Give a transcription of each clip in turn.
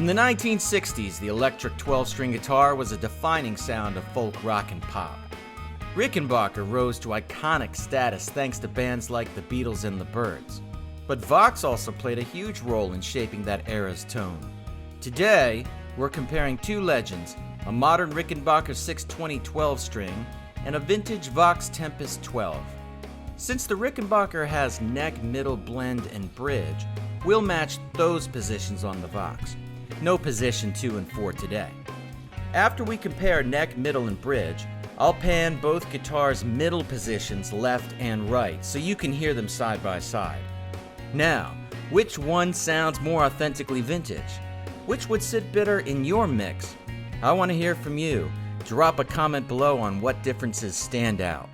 In the 1960s, the electric 12-string guitar was a defining sound of folk rock and pop. Rickenbacker rose to iconic status thanks to bands like the Beatles and the Byrds. But Vox also played a huge role in shaping that era's tone. Today, we're comparing two legends, a modern Rickenbacker 620 12-string and a vintage Vox Tempest 12. Since the Rickenbacker has neck, middle, blend, and bridge, we'll match those positions on the Vox. No position 2 and 4 today. After we compare neck, middle, and bridge, I'll pan both guitars' middle positions left and right so you can hear them side by side. Now, which one sounds more authentically vintage? Which would sit better in your mix? I want to hear from you. Drop a comment below on what differences stand out.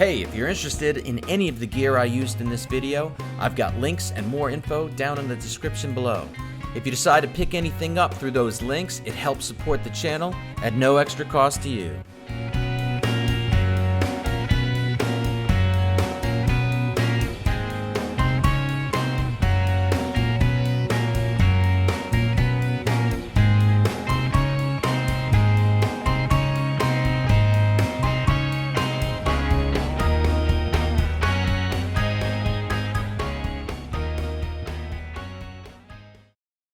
Hey, if you're interested in any of the gear I used in this video, I've got links and more info down in the description below. If you decide to pick anything up through those links, it helps support the channel at no extra cost to you.